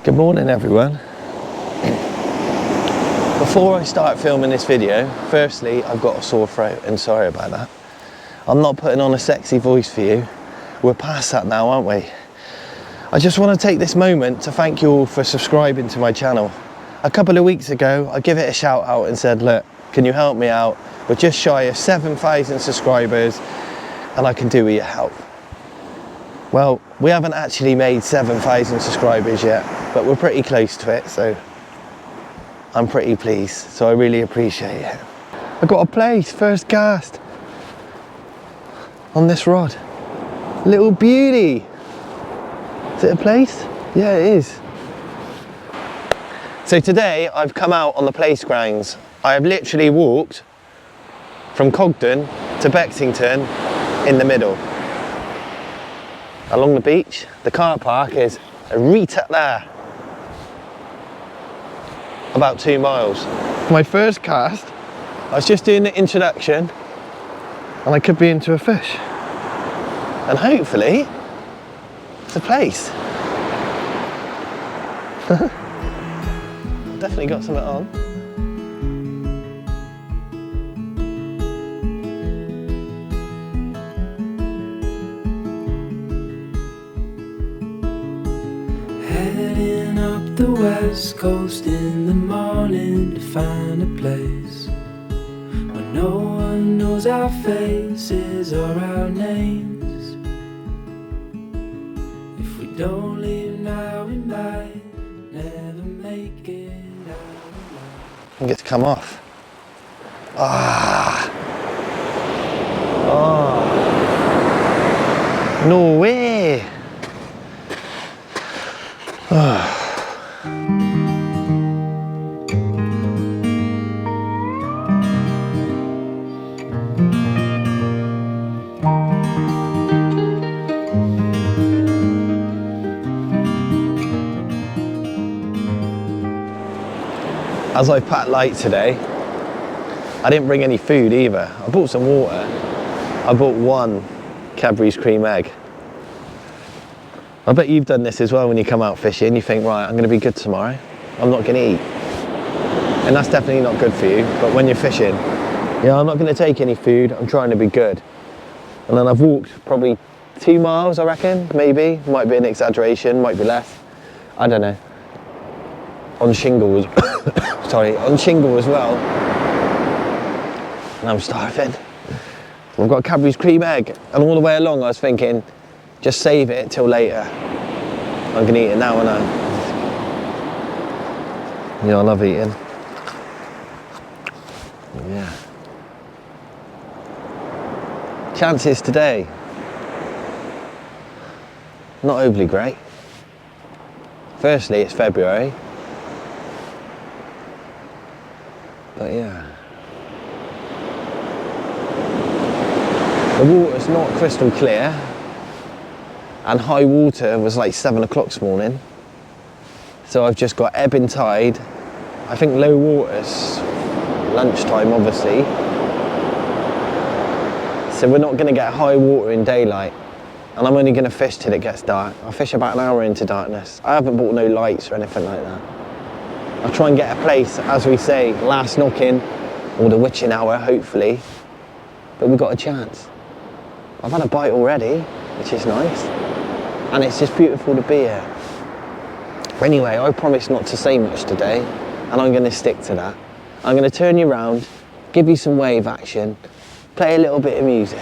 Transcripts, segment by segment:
Good morning everyone. Before I start filming this video, firstly I've got a sore throat and sorry about that. I'm not putting on a sexy voice for you. We're past that now, aren't we? I just want to take this moment to thank you all for subscribing to my channel. A couple of weeks ago I gave it a shout out and said, look, can you help me out? We're just shy of 7,000 subscribers and I can do with your help. Well, we haven't actually made 7,000 subscribers yet, but we're pretty close to it, so I'm pretty pleased, so I really appreciate it. I got a Plaice first cast on this rod. Little beauty. Is it a Plaice? Yeah, it is. So today I've come out on the Plaice grounds. I have literally walked from Cogden to Bexington in the middle. Along the beach, the car park is right up there. About 2 miles. My first cast, I was just doing the introduction and I could be into a fish. And hopefully, it's a Plaice. Definitely got something on. Heading up the west coast in the morning to find a place where no one knows our faces or our names. If we don't leave now, we might never make it out alive. I think it's come off. Ah. Oh. No way. Oh. As I packed light today, I didn't bring any food either. I bought some water. I bought one Cadbury's cream egg. I bet you've done this as well when you come out fishing. You think, right, I'm going to be good tomorrow. I'm not going to eat. And that's definitely not good for you. But when you're fishing, yeah, I'm not going to take any food. I'm trying to be good. And then I've walked probably 2 miles, I reckon, maybe. Might be an exaggeration, might be less. I don't know. On shingle, sorry, on shingle as well. And I'm starving. I've got a Cadbury's cream egg. And all the way along I was thinking, just save it till later. I'm gonna eat it now, and yeah, I love eating. Yeah. Chances today, not overly great. Firstly, it's February. But yeah. The water's not crystal clear. And high water was like 7 o'clock this morning. So I've just got ebb and tide. I think low water's lunchtime, obviously. So we're not gonna get high water in daylight. And I'm only gonna fish till it gets dark. I'll fish about an hour into darkness. I haven't bought no lights or anything like that. I'll try and get a Plaice, as we say, last knocking, or the witching hour, hopefully. But we've got a chance. I've had a bite already, which is nice. And it's just beautiful to be here. Anyway, I promised not to say much today, and I'm going to stick to that. I'm going to turn you around, give you some wave action, play a little bit of music,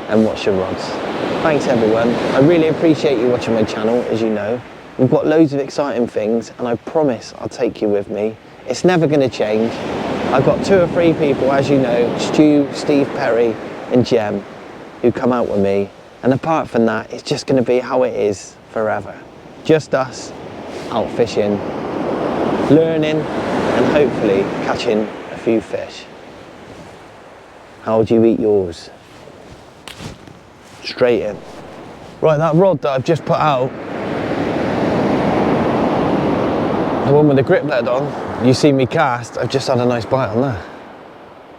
and watch your rods. Thanks everyone. I really appreciate you watching my channel, as you know. We've got loads of exciting things, and I promise I'll take you with me. It's never going to change. I've got 2 or 3 people, as you know, Stu, Steve Perry, and Jem, who come out with me. And apart from that, it's just going to be how it is forever. Just us out fishing, learning, and hopefully catching a few fish. How would you eat yours? Straight in. Right, that rod that I've just put out, the one with the grip lead on, you see me cast, I've just had a nice bite on there.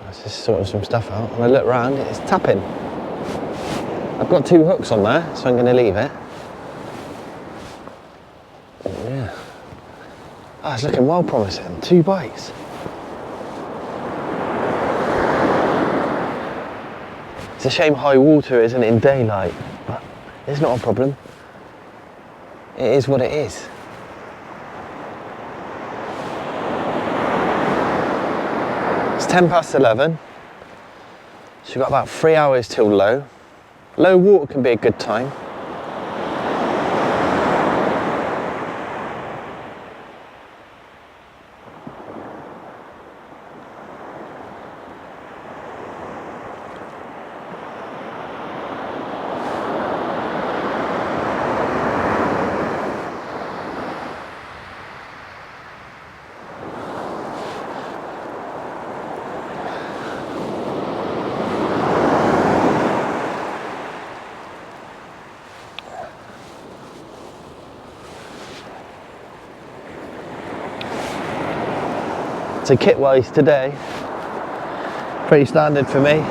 I was just sorting some stuff out, and I look round, it's tapping. I've got 2 hooks on there, so I'm going to leave it. Yeah. Oh, it's looking well promising. 2 bites. It's a shame high water isn't in daylight, but it's not a problem. It is what it is. It's 11:10. So we've got about 3 hours till low. Low water can be a good time. So kit-wise today, pretty standard for me.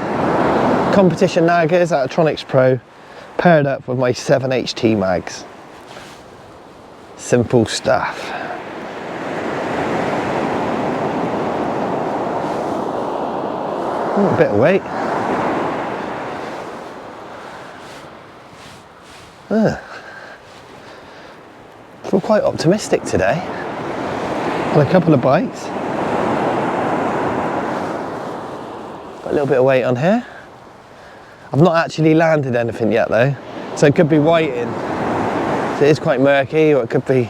Competition naggers out of Tronics Pro, paired up with my 7HT mags. Simple stuff. Ooh, a bit of weight. Feel quite optimistic today. Had a couple of bites. Got a little bit of weight on here. I've not actually landed anything yet though, so it could be whiting. So it is quite murky, or it could be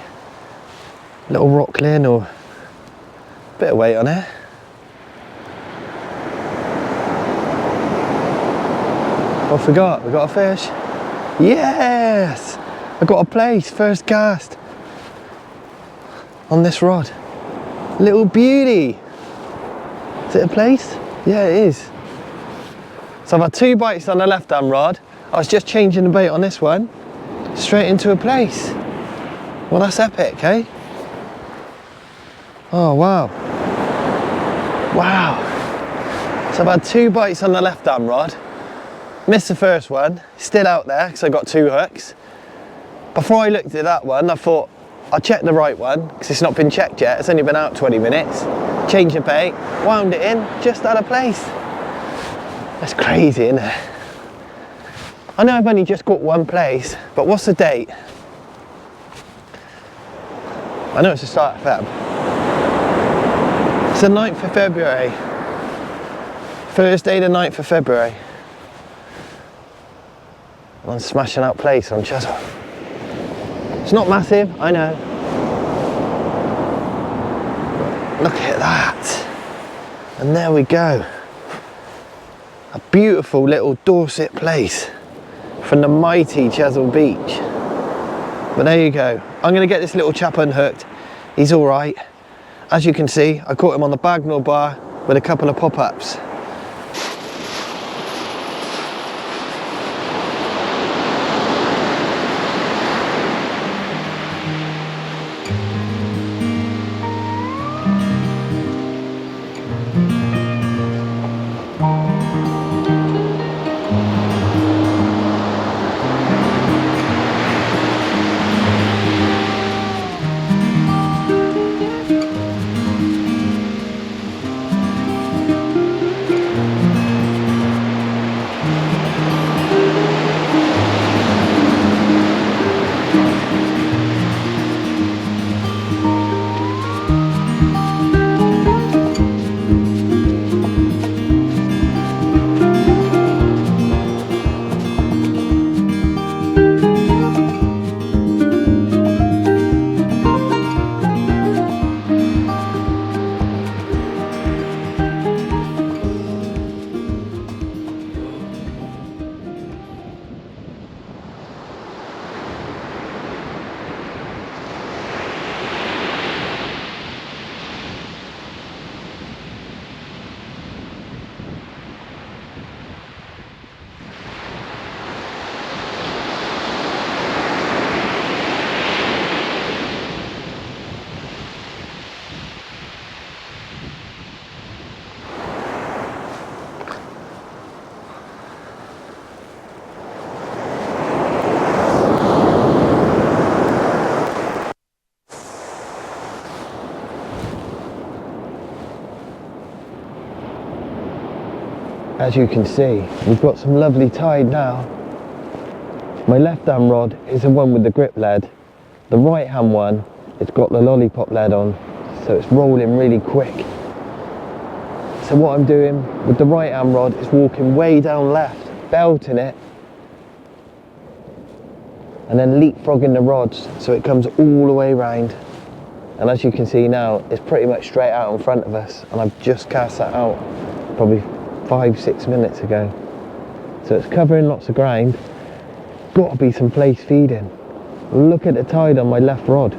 a little rockling, or a bit of weight on here. I forgot, we got a fish. Yes! I got a Plaice, first cast on this rod. Little beauty. Is it a Plaice? Yeah, it is. So I've had 2 bites on the left hand rod. I was just changing the bait on this one. Straight into a Plaice. Well, that's epic, eh? Oh, wow. Wow. So I've had 2 bites on the left hand rod. Missed the first one. Still out there because I got 2 hooks. Before I looked at that one, I thought I'll check the right one because it's not been checked yet. It's only been out 20 minutes. Change the bait, wound it in, just out of Plaice. That's crazy, isn't it? I know I've only just got 1 Plaice, but what's the date? I know it's the start of Feb. It's the 9th of February. Thursday the 9th of February. I'm smashing out Plaice on Chesil. It's not massive, I know. Look at that. And there we go. A beautiful little Dorset Plaice from the mighty Chesil Beach. But there you go. I'm going to get this little chap unhooked. He's all right. As you can see, I caught him on the Bagnall bar with a couple of pop-ups. As you can see, we've got some lovely tide now. My left hand rod is the one with the grip lead. The right hand one, it's got the lollipop lead on, so it's rolling really quick. So what I'm doing with the right hand rod is walking way down left, belting it, and then leapfrogging the rods so it comes all the way round. And as you can see now, it's pretty much straight out in front of us, and I've just cast that out probably 5-6 minutes ago. So it's covering lots of ground. Got to be some Plaice feeding. Look at the tide on my left rod,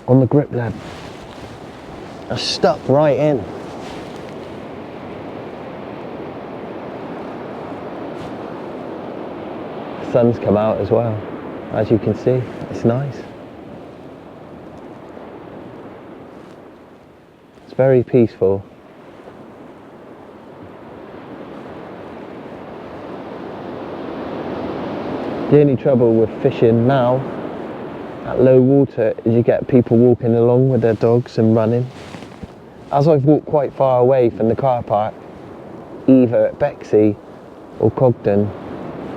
on the grip lead. They're stuck right in. The sun's come out as well, as you can see. It's nice. It's very peaceful. The only trouble with fishing now at low water is you get people walking along with their dogs and running. As I've walked quite far away from the car park, either at Bexley or Cogden,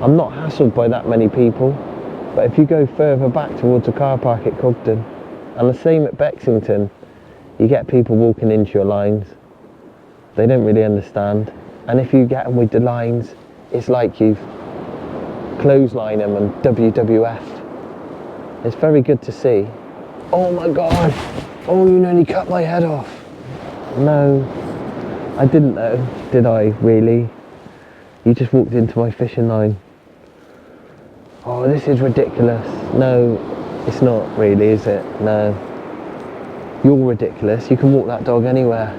I'm not hassled by that many people. But if you go further back towards the car park at Cogden, and the same at Bexington, you get people walking into your lines. They don't really understand. And if you get them with the lines, it's like you've clothesline them and WWF. It's very good to see. Oh my God! Oh, you nearly cut my head off. No, I didn't know, did I really? You just walked into my fishing line. Oh, this is ridiculous. No, it's not really, is it? No. You're ridiculous. You can walk that dog anywhere.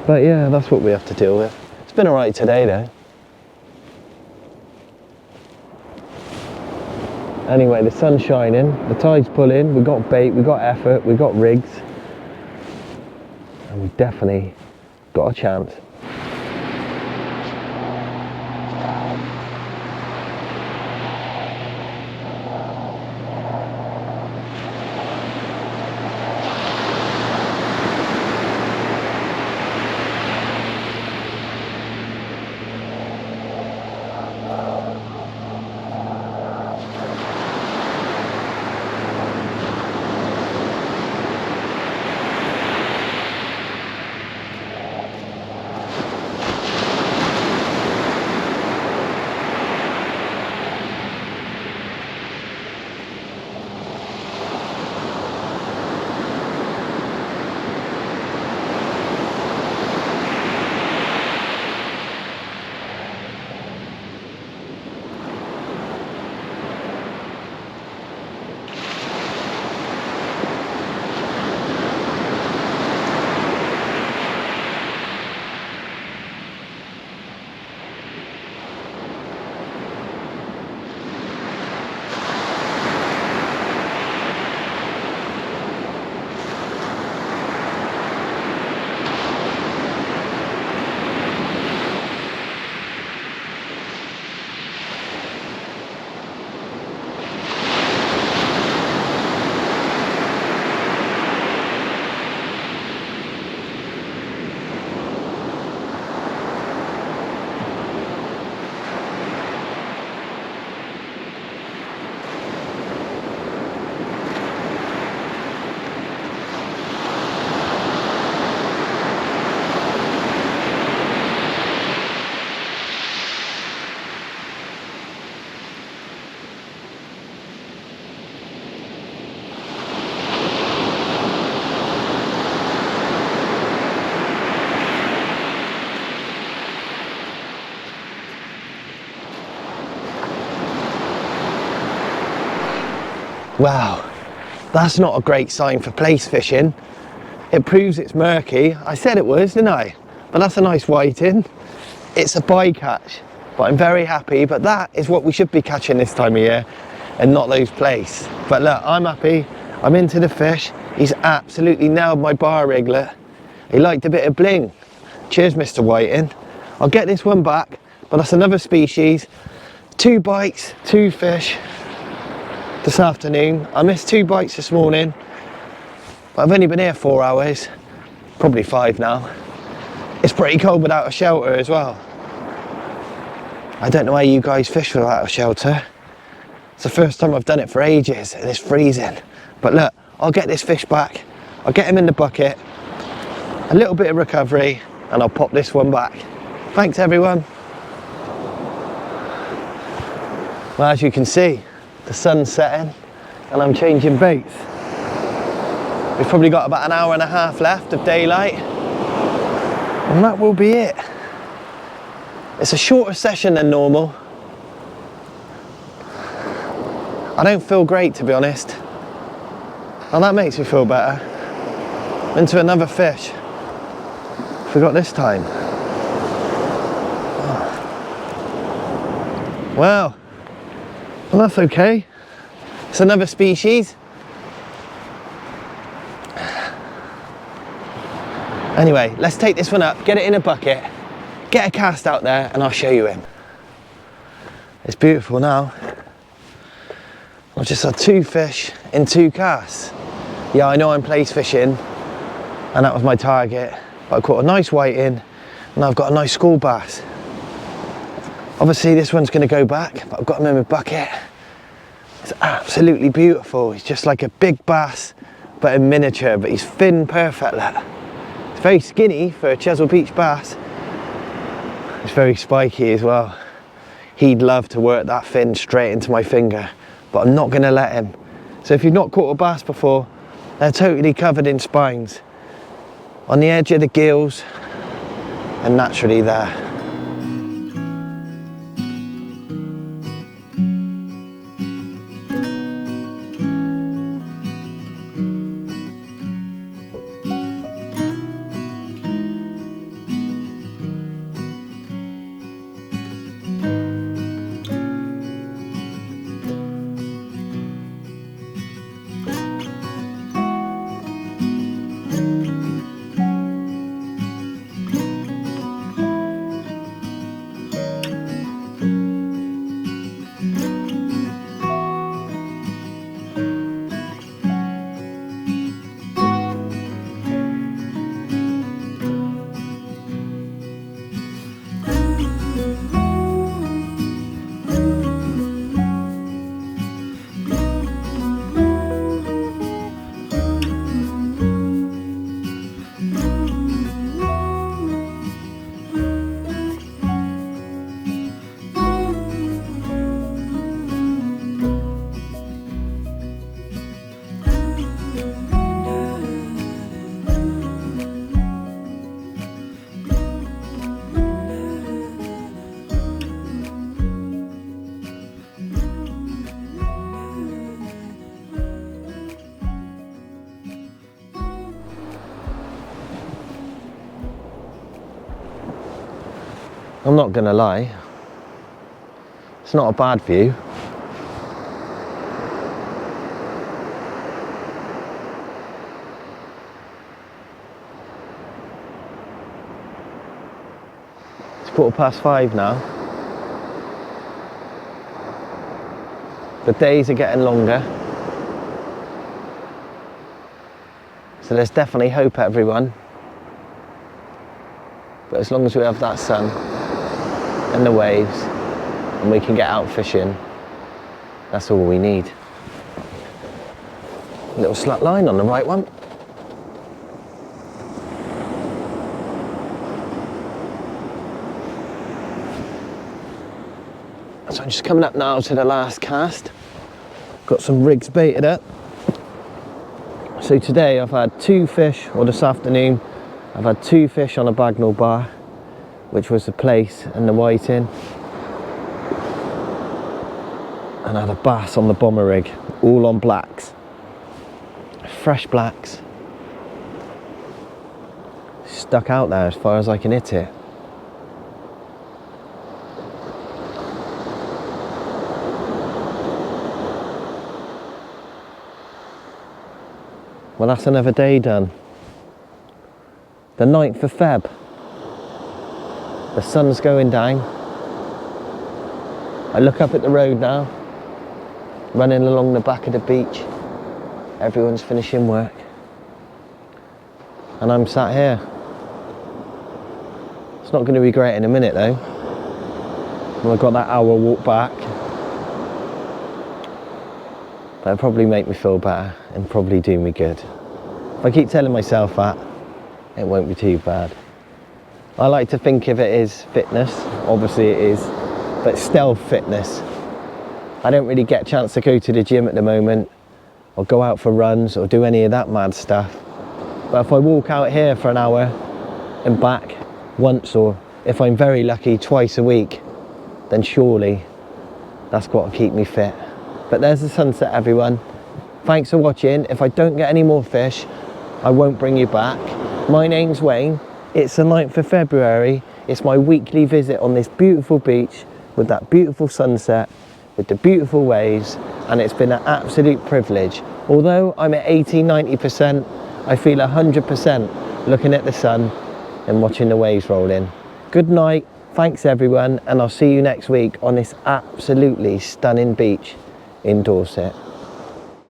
But yeah, that's what we have to deal with. It's been alright today though. Anyway, the sun's shining, the tide's pulling, we got bait, we got effort, we got rigs, and we definitely got a chance. Wow, that's not a great sign for Plaice fishing. It proves it's murky. I said it was, didn't I? But that's a nice whiting. It's a bycatch, but I'm very happy. But that is what we should be catching this time of year, and not those Plaice. But look, I'm happy. I'm into the fish. He's absolutely nailed my bar wriggler. He liked a bit of bling. Cheers, Mr. Whiting. I'll get this one back, but that's another species. 2 bites, 2 fish this afternoon. I missed 2 bites this morning, but I've only been here 4 hours. Probably 5 now. It's pretty cold without a shelter as well. I don't know how you guys fish without a shelter. It's the first time I've done it for ages and it's freezing. But look, I'll get this fish back. I'll get him in the bucket. A little bit of recovery and I'll pop this one back. Thanks everyone. Well, as you can see, the sun's setting and I'm changing baits. We've probably got about an hour and a half left of daylight and that will be it. It's a shorter session than normal. I don't feel great, to be honest. And that makes me feel better. Into another fish. Forgot this time. Well, that's okay. It's another species. Anyway, let's take this one up, get it in a bucket, get a cast out there and I'll show you him. It's beautiful now. I've just had 2 fish in 2 casts. Yeah, I know I'm place fishing and that was my target, but I caught a nice whiting and I've got a nice school bass. Obviously this one's going to go back, but I've got him in my bucket. It's absolutely beautiful. He's just like a big bass, but in miniature, but he's fin perfect. Look. It's very skinny for a Chesil Beach bass. It's very spiky as well. He'd love to work that fin straight into my finger, but I'm not going to let him. So if you've not caught a bass before, they're totally covered in spines. On the edge of the gills, and naturally there. I'm not gonna lie, it's not a bad view. It's 5:15 now. The days are getting longer. So there's definitely hope, everyone. But as long as we have that sun and the waves and we can get out fishing, that's all we need. A little slat line on the right one. So I'm just coming up now to the last cast. Got some rigs baited up. So today I've had 2 fish, or this afternoon, I've had 2 fish on a bagnall bar, which was the Plaice and the whiting. And I had a bass on the bomber rig, all on blacks. Fresh blacks. Stuck out there as far as I can hit it. Well, that's another day done. The 9th of Feb. The sun's going down. I look up at the road now, running along the back of the beach. Everyone's finishing work. and I'm sat here. It's not going to be great in a minute though. Well, I've got that hour walk back. That'll probably make me feel better and probably do me good. If I keep telling myself that, it won't be too bad. I like to think of it as fitness, obviously it is, but stealth fitness. I don't really get a chance to go to the gym at the moment, or go out for runs, or do any of that mad stuff. But if I walk out here for an hour and back once, or if I'm very lucky, twice a week, then surely that's what'll keep me fit. But there's the sunset, everyone. Thanks for watching. If I don't get any more fish, I won't bring you back. My name's Wayne. It's the 9th of February. It's my weekly visit on this beautiful beach with that beautiful sunset, with the beautiful waves, and it's been an absolute privilege. Although I'm at 80–90%, I feel 100% looking at the sun and watching the waves roll in. Good night, thanks everyone, and I'll see you next week on this absolutely stunning beach in Dorset.